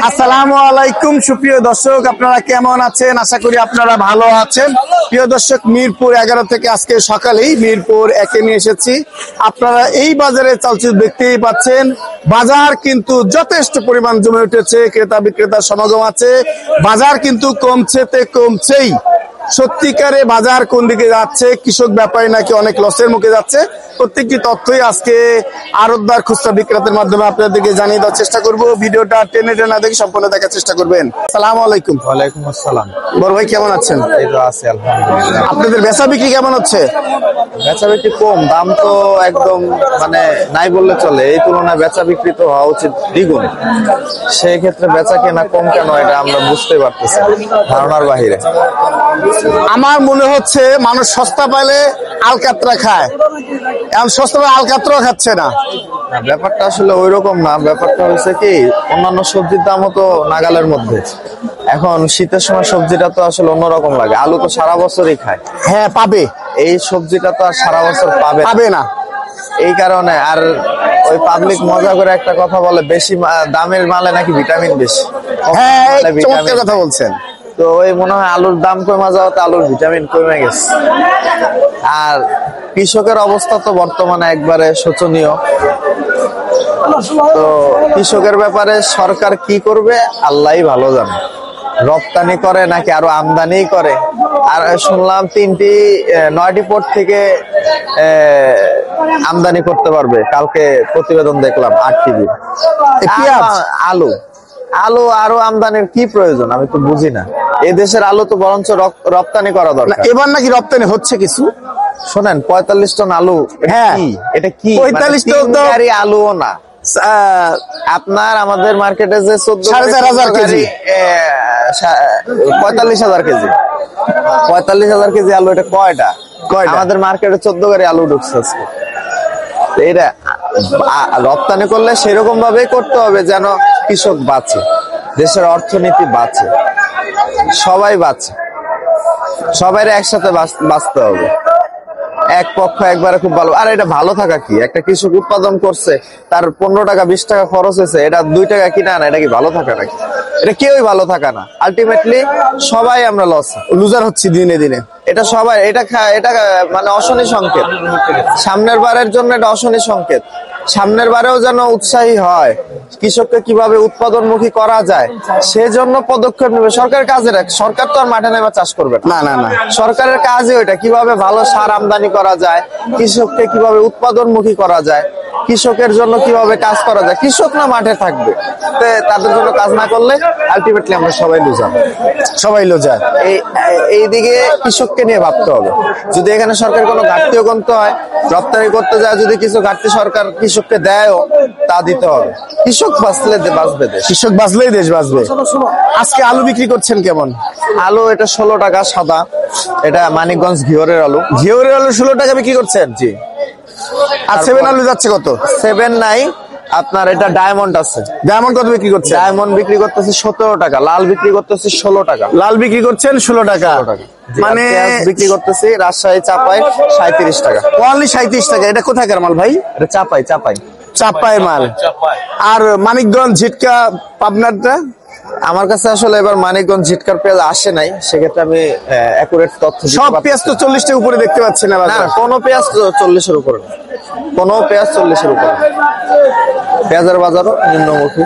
আসসালামু আলাইকুম সুপ্রিয় দর্শক, আপনারা কেমন আছেন? আশা করি আপনারা ভালো আছেন। প্রিয় দর্শক, মিরপুর 11 থেকে আজকে সকালেই মিরপুর 1-এ নিয়ে এসেছি। আপনারা এই বাজারে চালচুল দেখতেই পাচ্ছেন। বাজার কিন্তু যথেষ্ট পরিমাণ জমে উঠেছে, ক্রেতা বিক্রেতার সমাগম আছে। বাজার কিন্তু কমছেই। সত্যিকারে বাজার কোন দিকে যাচ্ছে, কৃষক ব্যাপারী নাকি অনেক লসের মুখে যাচ্ছে, প্রত্যেকটি তথ্যই আজকে আড়তদার খুচরা বিক্রেতার মাধ্যমে আপনাদেরকে জানিয়ে দেওয়ার চেষ্টা করব। ভিডিওটা টেনে না দেখে সম্পূর্ণ দেখার চেষ্টা করবেন। আসসালামু আলাইকুম। ওয়ালাইকুম আসসালাম। বড় ভাই কেমন আছেন? এই তো আছি আলহামদুলিল্লাহ। আপনাদের বেচা বিক্রি কেমন হচ্ছে? বেচা বিক্রি কম, দাম তো একদম মানে নাই বললে চলে। এই তুলনায় বেচা বিক্রি তো হওয়া উচিত দ্বিগুণ। সেই ক্ষেত্রে বেচা কেনা কম কেন এটা আমরা বুঝতে পারতেছি ধারণার বাহিরে। আমার মনে হচ্ছে মানুষ সস্তা পাইলে আলকাতরা খায়, এখন সস্তা পাইলে আলকাতরাও খাচ্ছে না। ব্যাপারটা আসলে ওই রকম না। ব্যাপারটা হচ্ছে কি, অন্যান্য সবজির দামও তো নাগালের মধ্যে। এখন শীতের সময় সবজিটা তো আসলে অন্যরকম লাগে। আলু তো সারা বছরই খায়। হ্যাঁ পাবে, এই সবজিটা তো আর সারা বছর পাবে না। এই কারণে আর ওই পাবলিক মজা করে একটা কথা বলে, বেশি দামের মালে নাকি ভিটামিন বেশি। হ্যাঁ, চমৎকার কথা বলছেন। তো ওই মনে হয় আলুর দাম কমে যাওয়াতে আলুর ভিটামিন কমে গেছে। আর কৃষকের অবস্থা তো বর্তমানে একবারে শোচনীয়। তো কৃষকের ব্যাপারে সরকার কি করবে আল্লাহই ভালো জানে। রপ্তানি করে নাকি আরো আমদানি করে। আর শুনলাম 9টি পোর্ট থেকে আমদানি করতে পারবে। কালকে প্রতিবেদন দেখলাম 8 টিভি। আলু আরো আমদানির কি প্রয়োজন আমি তো বুঝি না। এই দেশের আলু তো বরঞ্চ রপ্তানি করা দরকার। এবার নাকি রপ্তানি হচ্ছে কিছু। শোনেন, 45 টন আলু। হ্যাঁ, এটা কি 45 টন আলুও না। আপনার আমাদের মার্কেটে যে 4,500 কেজি, 45,000 কেজি, 45,000 কেজি আলু। এটা কয়টা? আমাদের মার্কেটে 14 গাড়ি আলু ঢুকছে আজকে। এটা রপ্তানি করলে সেরকম ভাবেই করতে হবে যেন কৃষক বাঁচে, দেশের অর্থনীতি বাঁচে, সবাই বাঁচে, সবাই একসাথে বাঁচতে হবে। এক পক্ষ একবারে খুব ভালো। আর এটা ভালো থাকা কি? একটা কৃষক উৎপাদন করছে, তার 15 টাকা 20 টাকা খরচ হয়েছে, এটা 2 টাকা কিনা না, এটা কি ভালো থাকা নাকি? এটা কেউই ভালো থাকা না। আলটিমেটলি সবাই আমরা লুজার হচ্ছি দিনে দিনে। এটা সবাই এটা মানে অশনি সংকেত। সামনের বারের জন্য এটা অশনি সংকেত। সামনের বারেও যেন উৎসাহী হয়, কৃষককে কিভাবে উৎপাদনমুখী করা যায় সেজন্য পদক্ষেপ নেবে সরকার। কাজের সরকার তো আর মাঠে নেমে চাষ করবে না। সরকারের কাজই ওইটা, কিভাবে ভালো সার আমদানি করা যায়, কৃষককে কিভাবে উৎপাদনমুখী করা যায়, কৃষকের জন্য কিভাবে কাজ করা যায়। কৃষক না মাঠে থাকবে, তাদের জন্য কাজ না করলে আলটিমেটলি আমরা সবাই লুজার। এইদিকে কৃষককে নিয়ে ভাবতে হবে। যদি এখানে সরকার কোনো ঘাটতিও কমতে হয়, রপ্তানি করতে যায় যদি কিছু ঘাটতি সরকার কৃষককে দেয়ও, তা দিতে হবে। কৃষক বাঁচলে বাঁচবে দেশ, কৃষক বাঁচলেই দেশ বাঁচবে। আজকে আলু বিক্রি করছেন কেমন? আলু এটা 16 টাকা সাদা। এটা মানিকগঞ্জ ঘিওরের আলু। 16 টাকা বিক্রি করছেন? জি। আর 7 আলু যাচ্ছে কত? 7 নাই আপনার। এটা ডায়মন্ড আছে। ডায়মন্ড কত বিক্রি করছে? ডায়মন্ড বিক্রি করতেছে 17 টাকা। লাল বিক্রি করতেছে 16 টাকা। লাল বিক্রি করছেন 16 টাকা। মানে বিক্রি করতেছি রাজশাহী চাপাই 37 টাকা। অনলি 37 টাকা। এটা কোথাকার মাল ভাই? এটা চাপাই মাল। আর মানিকগঞ্জ ঝিটকা পাবনারটা আমার কাছে আসলে এবার মানিকগঞ্জ ঝিটকার পেঁয়াজ আসে নাই, সেক্ষেত্রে আমি অ্যাকুরেট তথ্য দিতে সব পেঁয়াজ তো 40 টার উপরে দেখতে পাচ্ছি না। কোনো পেঁয়াজ 40 এর উপরে, কোনো পেঁয়াজ 40 এর উপরে। পেঁয়াজের বাজারও নিম্নমুখী।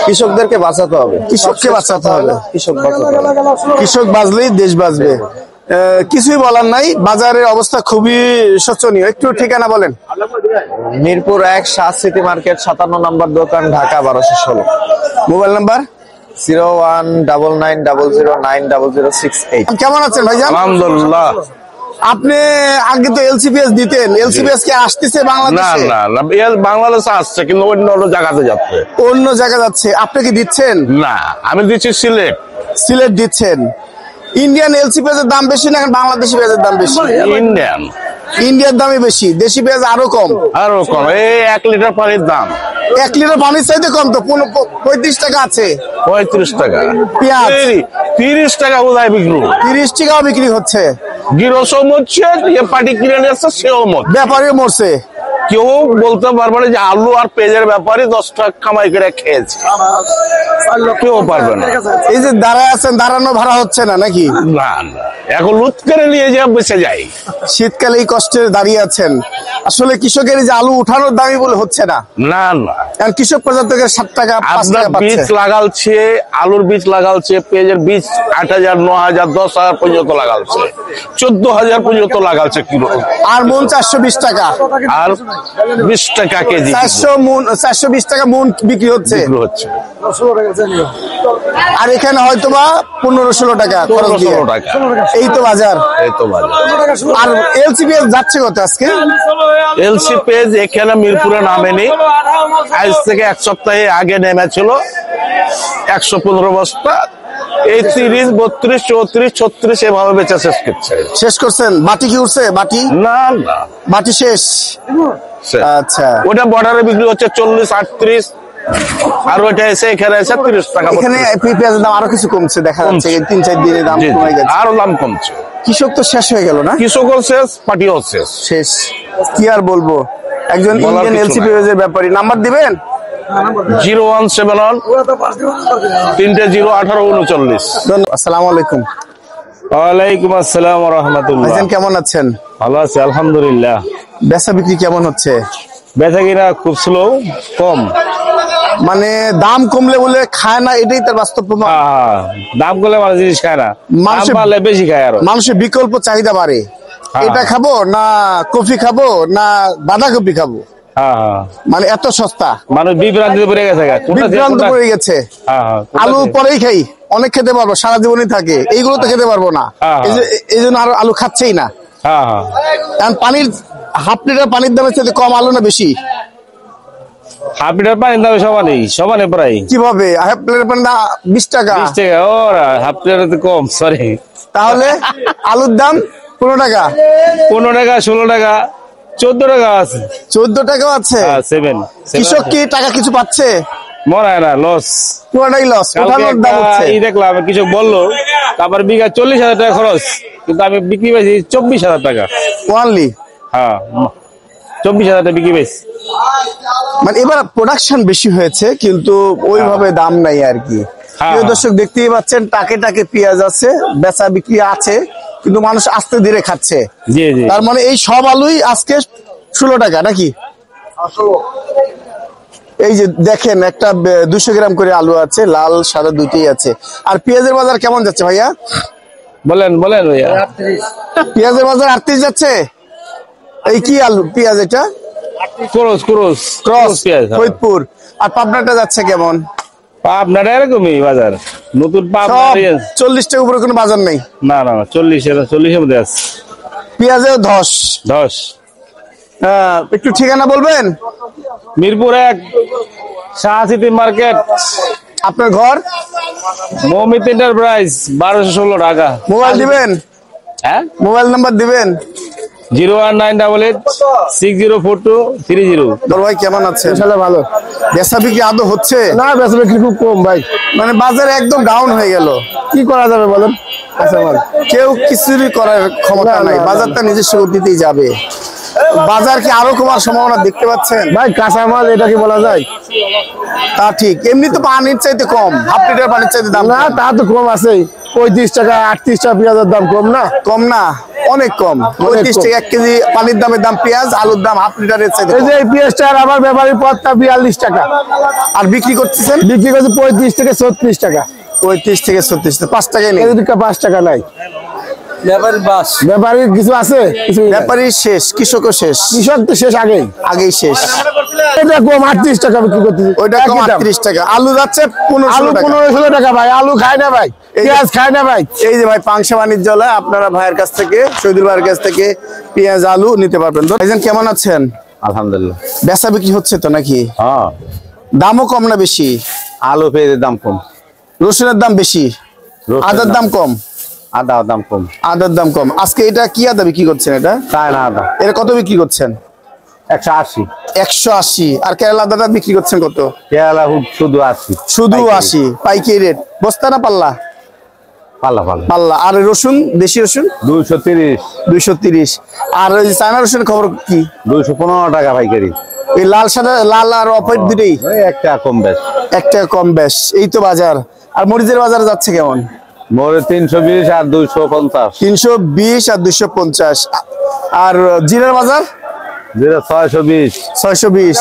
কৃষকদেরকে বাঁচাতে হবে, কৃষককে বাঁচাতে হবে। কৃষক বাঁচলেই দেশ বাঁচবে। কিছুই বলার নাই। বাজারের অবস্থা খুবই শোচনীয়। একটু ঠিকানা বলেন। মিরপুর 1 শাহ সিটি মার্কেট 57 নম্বর দোকান, ঢাকা 1216। Mobile number 0199009068। কেমন আছেন ভাইজান? আলহামদুলিল্লাহ। আপনি আগে তো এলসিপিএস দিতেন, এলসিপিএস কি আসতেছে বাংলাদেশে? না, বাংলাদেশে আসছে কিন্তু অন্য জায়গাতে যাচ্ছে। অন্য জায়গা যাচ্ছে, আপনি কি দিচ্ছেন? না, আমি দিচ্ছি সিলেট দিচ্ছেন। ইন্ডিয়ান এলসিপিএস এর দাম বেশি না বাংলাদেশি পেঁয়াজের দাম বেশি? ইন্ডিয়ার দামই বেশি, দেশি পেঁয়াজ আরো কম। এই 1 লিটার পানির দাম 1 লিটার পানির চাইতে কম তো 35 টাকা আছে। 35 টাকা পেঁয়াজ 30 টাকা বোধহয় বিক্রি। 30 টাকাও বিক্রি হচ্ছে। গিরসও মরছে, পাটি কিনে নিয়ে আসছে সেও মরছে, ব্যাপারীও মরছে। কেউ বলতে পারবে না যে আলু আর পেঁয়াজের ব্যাপারে 10 টাকা কামাই করে খেয়েছে, কেউ পারবে না। এই যে দাঁড়ায় আছেন, দাঁড়ানো ভাড়া হচ্ছে না নাকি? না না, এখন লুট করে নিয়ে যা বেঁচে যায়। শীতকালে এই কষ্টে দাঁড়িয়ে আছেন, আসলে কৃষকের এই যে আলু উঠানোর দামই বলে হচ্ছে না। না না, কারণ কৃষক বাজার থেকে 7 টাকা 5 আপনার টাকা বীজ পাচ্ছে। লাগালছে, আলুর বীজ লাগালছে, পেঁয়াজের বীজ 8,000 9,000 10,000 পর্যন্ত লাগালছে, 14,000 পর্যন্ত লাগালছে কিলো। আর মন 420 টাকা, আর 20 টাকা কেজি 420 টাকা মন বিক্রি হচ্ছে। বিক্রি হচ্ছে। আর এখানে হয়তোবা 15-16 টাকা খরচ দিয়ে। 16 টাকা, এই তো বাজার। এই তো বাজার। আর এলসিপিএস যাচ্ছে কত আজকে? এলসি পেজ এখানে মিরপুরে নামেনি, আজ থেকে 1 সপ্তাহ আগে নেমেছিল 115 বস্তা। এই 30 32 34 36 এভাবে বেচা শেষ করছে। শেষ করছেন? বাটি কি উঠছে? বাটি না না, বাটি শেষ। শেষ। আচ্ছা, ওটা বর্ডারে বিক্রি হচ্ছে 40 38, আর ওইটা এসে এখানে এসে 30 টাকা। এখানে পেঁয়াজের দাম আরো কিছু কমছে দেখা যাচ্ছে, 3-4 দিনে দাম জি, জি, কমে গেছে। আরো দাম কমছে। কৃষক তো শেষ হয়ে গেল না? কৃষকও শেষ, পাটিও শেষ। শেষ, কি আর বলবো। একজন বলার ইন্ডিয়ান কিছু এলসিপিএস এর ব্যাপারী, নাম্বার দিবেন? 0171 301839। ধন্যবাদ। আসসালামু আলাইকুম। ওয়ালাইকুম আসসালাম ওয়া রাহমাতুল্লাহ। ভাইজান কেমন আছেন? ভালো আছি আলহামদুলিল্লাহ। বেচা বিক্রি কেমন হচ্ছে? বেচা কিনা খুব স্লো, কম। মানে দাম কমলে বলে খায় না, এটাই তার বাস্তব প্রমাণ। দাম করলে মানুষ জিনিস খায় না, দাম মানুষের- বাড়লে বেশি খায় আরো। মানুষের বিকল্প চাহিদা বাড়ে। হ্যাঁ। এটা খাবো না কফি খাবো না বাঁধাকপি খাবো, হ্যাঁ, মানে এত সস্তা। মানুষ বিভ্রান্তিতে পড়ে গেছে গা। কোনটা দিয়ে বিভ্রান্ত কোনটা- পড়ে গেছে। কোনটা আলু দিয়ে- পরেই খাই, অনেক খেতে পারবো, সারা জীবনই থাকে, এইগুলো তো খেতে পারবো না। হ্যাঁ। এই জন্য আরো আলু খাচ্ছেই না। কারণ পানির হাফ লিটার পানির দামের চেয়ে কম আলু না বেশি? হাফ লিটার পানির দাম সমানে প্রায় কিভাবে হাফ লিটার পানির দাম 20 টাকা? 20 টাকা। ওরা হাফ লিটার কম, সরি। তাহলে আলুর দাম 15 টাকা, 15 টাকা 16 টাকা 14 টাকা আছে। 14 টাকাও আছে। 7 কৃষক কি টাকা কিছু পাচ্ছে? মনে হয় না, লস। পুরোটাই লস, ওঠানোর দাম হচ্ছে। দেখলাম কিছু বললো, তারপর বিঘা 40,000 টাকা খরচ, কিন্তু আমি বিক্রি পাইছি 24,000 টাকা। ওয়ানলি, হ্যাঁ, 24,000 টাকা বিক্রি পাইছি। মানে এবার প্রোডাকশন বেশি হয়েছে কিন্তু ওইভাবে দাম নাই আর কি। হ্যাঁ। প্রিয় দর্শক দেখতেই পাচ্ছেন, টাকে টাকে পেঁয়াজ আছে, বেচা বিক্রি আছে, কিন্তু মানুষ আস্তে ধীরে খাচ্ছে। জি জি। তার মানে এই সব আলুই আজকে 16 টাকা নাকি? এই যে দেখেন, একটা 200 গ্রাম করে আলু আছে, লাল সাদা দুইটাই আছে। আর পেঁয়াজের বাজার কেমন যাচ্ছে ভাইয়া? বলেন ভাইয়া। পেঁয়াজের বাজার 38 যাচ্ছে। এই কি আলু পেঁয়াজ এটা? ক্রস ক্রস পেঁয়াজ। হ্যাঁ। ফরিদপুর। আর পাবনাটা যাচ্ছে কেমন? আপনার এরকমই বাজার, নতুন সব পেঁয়াজ। 40 টাকা উপরে কোনো বাজার নেই। না 40-এর মধ্যে আছে। পেঁয়াজেও 10। 10। একটু ঠিকানা বলবেন? মিরপুর 1 শাহ সিটি মার্কেট, আপনার ঘর? মৌমিত এন্টারপ্রাইজ, 1216 টাকা। মোবাইল দিবেন? হ্যাঁ, মোবাইল নাম্বার দিবেন? 01988604230। তোর ভাই কেমন আছে? ভালো বেচা বিক্রি আদৌ হচ্ছে? না, বেচা বিক্রি খুব কম ভাই। মানে বাজার একদম ডাউন হয়ে গেল। কি করা যাবে বলেন? আচ্ছা ভাই, কেউ কিছুই করার ক্ষমতা না, নাই, না, বাজারটা নিজস্ব গতিতেই যাবে। বাজার কি আরো কমার সম্ভাবনা দেখতে পাচ্ছেন? ভাই কাঁচামাল এটা কি বলা যায়? তা ঠিক, এমনি তো পানির চাইতে কম, হাফ লিটার পানির চাইতে দাম না, তা তো কম আছেই। 35 টাকা 38 টাকা পেঁয়াজের দাম কম না? কম না, অনেক কম। 35 কম। টাকা 1 কেজি পানির দামের দাম পেঁয়াজ, আলুর দাম হাফ লিটারের চাইতে এই কম। যে এই পেঁয়াজটার আবার ব্যাপারী পথটা 42 টাকা, আর বিক্রি করতেছেন বিক্রি করছে 35 থেকে 36 টাকা। 35 থেকে 36, 5 টাকাই নেই। এদিকে 5 টাকা নাই। ব্যাপারী কিছু আছে, কিছু ব্যাপারী শেষ, কৃষকও শেষ, কৃষক তো শেষ আগেই শেষ। এটা কম 38 টাকা বিক্রি করতেছে। ওইটা কম একই দাম। 38 টাকা, আলু যাচ্ছে আলু 15 টাকা। 15-16 টাকা ভাই। আলু খায় না ভাই, পেঁয়াজ খায় না ভাই। এই যে ভাই পাংশা বাণিজ্য হলে আপনারা ভাইয়ের কাছ থেকে, শহীদুল ভাইয়ের কাছ থেকে পেঁয়াজ আলু নিতে পারবেন। তো ভাইজান কেমন আছেন? আলহামদুলিল্লাহ। বেচা বিক্রি হচ্ছে তো নাকি? হ্যাঁ, দামও কম না বেশি? আলু পেঁয়াজের দাম কম, রসুনের দাম বেশি, আদার দাম কম। আদার দাম কম। আদার দাম কম। আজকে এটা কি আদা বিক্রি করছেন? এটা চায়না আদা এটা কত বিক্রি করছেন? 180। 180। আর কেরালা আদাটা বিক্রি করছেন কত? কেরালা শুধু 80। শুধু 80 পাইকারি রেট। বস্তা না পাল্লা? পাল্লা পাল্লা পাল্লা। আর রসুন, দেশি রসুন 230, 230। আর ওই যে চায়না রসুন খবর কি? 215 টাকা পাইকারি। এই লাল সাদা, লাল আর অপেট দুটোই ওই একটা কম বেশ। একটা কম বেশ, এই তো বাজার। আর মরিচের বাজার যাচ্ছে কেমন? মোরে 320 আর 250, 320 আর 250। আর জিরার বাজার যেটা 620। 620।